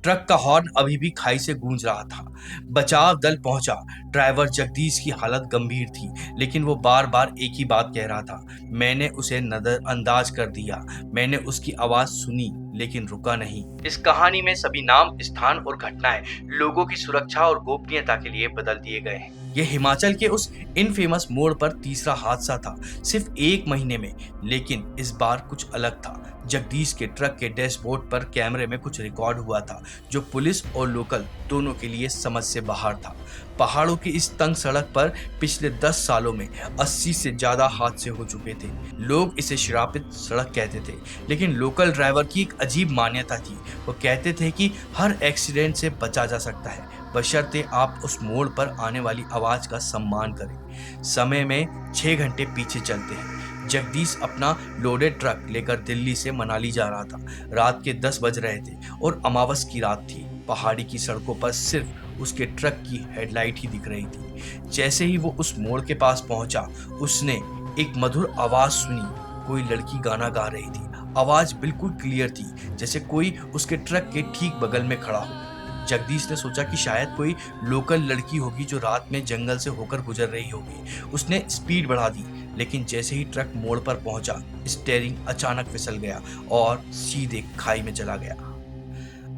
Truck का horn अभी भी खाई से गूंज रहा था। बचाव दल पहुंचा। ड्राइवर जगदीश की हालत गंभीर थी, लेकिन वो बार बार एक ही बात कह रहा था, मैंने उसे नजरअंदाज कर दिया। मैंने उसकी आवाज सुनी लेकिन रुका नहीं। इस कहानी में सभी नाम, स्थान और घटनाएं लोगों की सुरक्षा और गोपनीयता के लिए बदल दिए गए हैं। यह हिमाचल के उस इनफेमस मोड़ पर तीसरा हादसा था, सिर्फ 1 महीने में। लेकिन इस बार कुछ अलग था। जगदीश के ट्रक के डैशबोर्ड पर कैमरे में कुछ रिकॉर्ड हुआ था, जो पुलिस और लोकल दोनों के लिए समझ से बाहर था। पहाड़ों की इस तंग सड़क पर पिछले 10 सालों में 80 से ज्यादा हादसे हो चुके थे। लोग इसे श्रापित सड़क कहते थे, लेकिन लोकल ड्राइवर की एक अजीब मान्यता थी। वो कहते थे कि हर एक्सीडेंट से बचा जा सकता है, बशर्ते आप उस मोड़ पर आने वाली आवाज का सम्मान करें। समय में 6 घंटे पीछे चलते हैं। जगदीश अपना लोडेड ट्रक लेकर दिल्ली से मनाली जा रहा था। रात के 10 बज रहे थे और अमावस की रात थी। पहाड़ी की सड़कों पर सिर्फ उसके ट्रक की हेडलाइट ही दिख रही थी। जैसे ही वो उस मोड़ के पास पहुंचा, उसने एक मधुर आवाज सुनी। कोई लड़की गाना गा रही थी। आवाज बिल्कुल क्लियर थी, जैसे कोई उसके ट्रक के ठीक बगल में खड़ा हो। जगदीश ने सोचा कि शायद कोई लोकल लड़की होगी जो रात में जंगल से होकर गुजर रही होगी। उसने स्पीड बढ़ा दी, लेकिन जैसे ही ट्रक मोड़ पर पहुंचा, स्टीयरिंग अचानक फिसल गया और सीधे खाई में चला गया।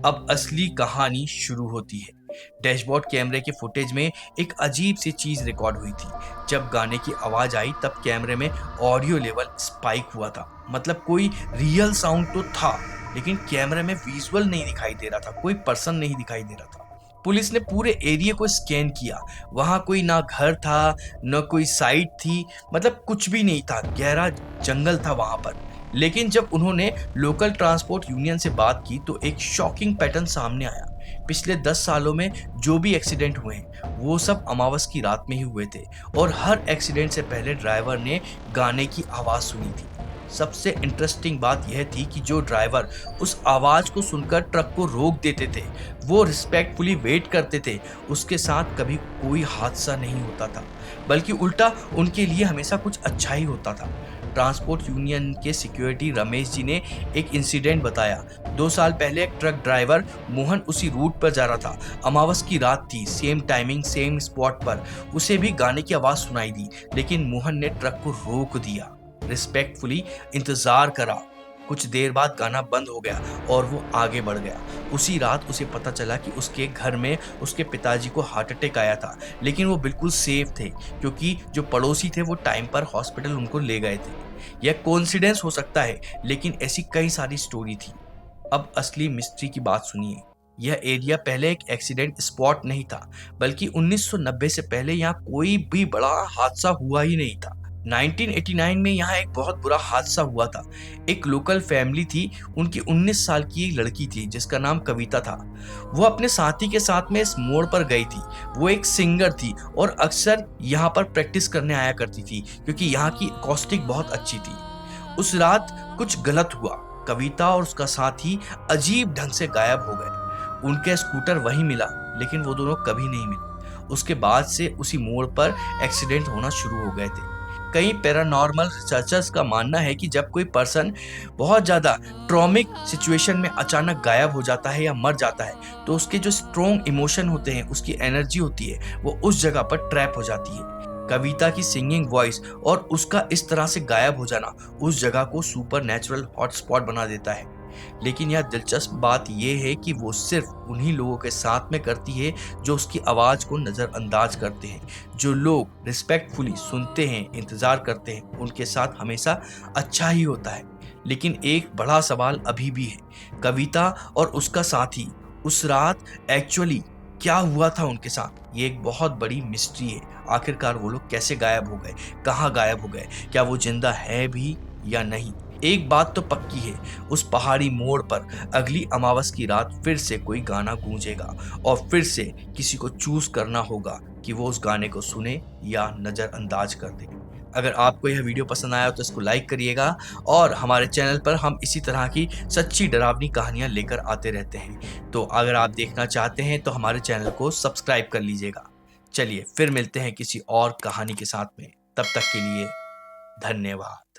अब असली कहानी शुरू होती है। डैशबोर्ड कैमरे के फुटेज में एक अजीब सी चीज रिकॉर्ड हुई थी। जब गाने की आवाज आई तब कैमरे में ऑडियो लेवल स्पाइक हुआ था। मतलब कोई रियल साउंड तो था, लेकिन कैमरे में विजुअल नहीं दिखाई दे रहा था, कोई पर्सन नहीं दिखाई दे रहा था। पुलिस ने पूरे एरिया को स्कैन किया। वहां कोई ना घर था, न कोई साइट थी, मतलब कुछ भी नहीं था। गहरा जंगल था वहां पर। लेकिन जब उन्होंने लोकल ट्रांसपोर्ट यूनियन से बात की तो एक शॉकिंग पैटर्न सामने आया। पिछले 10 सालों में जो भी एक्सीडेंट हुए हैं, वो सब अमावस की रात में ही हुए थे, और हर एक्सीडेंट से पहले ड्राइवर ने गाने की आवाज सुनी थी। सबसे इंटरेस्टिंग बात यह थी कि जो ड्राइवर उस आवाज को सुनकर ट्रक को रोक देते थे, वो रिस्पेक्टफुली वेट करते थे। उसके साथ कभी कोई हादसा नहीं होता था, बल्कि उल्टा उनके लिए हमेशा कुछ अच्छा ही होता था। ट्रांसपोर्ट यूनियन के सिक्योरिटी रमेश जी ने एक इंसिडेंट बताया। 2 साल पहले एक ट्रक ड्राइवर मोहन उसी रूट पर जा रहा था। अमावस की रात थी, सेम टाइमिंग, सेम स्पॉट पर। उसे भी गाने की आवाज सुनाई दी, लेकिन मोहन ने ट्रक को रोक दिया, रिस्पेक्टफुली इंतजार करा। कुछ देर बाद गाना बंद हो गया और वो आगे बढ़ गया। उसी रात उसे पता चला कि उसके घर में उसके पिताजी को हार्ट अटैक आया था, लेकिन वो बिल्कुल सेफ थे, क्योंकि जो पड़ोसी थे वो टाइम पर हॉस्पिटल उनको ले गए थे। यह कोइंसिडेंस हो सकता है, लेकिन ऐसी कई सारी स्टोरी थी। अब असली मिस्ट्री की बात सुनिए। यह एरिया पहले एक एक्सीडेंट स्पॉट नहीं था, बल्कि 1990 से पहले यहाँ कोई भी बड़ा हादसा हुआ ही नहीं था। 1989 में यहाँ एक बहुत बुरा हादसा हुआ था। एक लोकल फैमिली थी, उनकी 19 साल की एक लड़की थी जिसका नाम कविता था। वो अपने साथी के साथ में इस मोड़ पर गई थी। वो एक सिंगर थी और अक्सर यहाँ पर प्रैक्टिस करने आया करती थी, क्योंकि यहाँ की एकॉस्टिक बहुत अच्छी थी। उस रात कुछ गलत हुआ। कविता और उसका साथी अजीब ढंग से गायब हो गए। उनका स्कूटर वहीं मिला, लेकिन वो दोनों कभी नहीं मिले। उसके बाद से उसी मोड़ पर एक्सीडेंट होना शुरू हो गए थे। कई पैरानॉर्मल रिसर्चर्स का मानना है कि जब कोई पर्सन बहुत ज़्यादा ट्रॉमिक सिचुएशन में अचानक गायब हो जाता है या मर जाता है, तो उसके जो स्ट्रॉन्ग इमोशन होते हैं, उसकी एनर्जी होती है, वो उस जगह पर ट्रैप हो जाती है। कविता की सिंगिंग वॉइस और उसका इस तरह से गायब हो जाना उस जगह को सुपर नेचुरल हॉटस्पॉट बना देता है। लेकिन यह दिलचस्प बात यह है कि वो सिर्फ उन्हीं लोगों के साथ में करती है जो उसकी आवाज को नजरअंदाज करते हैं। जो लोग रिस्पेक्टफुली सुनते हैं, इंतजार करते हैं, उनके साथ हमेशा अच्छा ही होता है। लेकिन एक बड़ा सवाल अभी भी है, कविता और उसका साथी उस रात एक्चुअली क्या हुआ था उनके साथ? ये एक बहुत बड़ी मिस्ट्री है। आखिरकार वो लोग कैसे गायब हो गए, कहाँ गायब हो गए, क्या वो जिंदा है भी या नहीं? एक बात तो पक्की है, उस पहाड़ी मोड़ पर अगली अमावस की रात फिर से कोई गाना गूंजेगा, और फिर से किसी को चूज करना होगा कि वो उस गाने को सुने या नजरअंदाज कर दे। अगर आपको यह वीडियो पसंद आया तो इसको लाइक करिएगा, और हमारे चैनल पर हम इसी तरह की सच्ची डरावनी कहानियां लेकर आते रहते हैं। तो अगर आप देखना चाहते हैं तो हमारे चैनल को सब्सक्राइब कर लीजिएगा। चलिए फिर मिलते हैं किसी और कहानी के साथ में। तब तक के लिए धन्यवाद।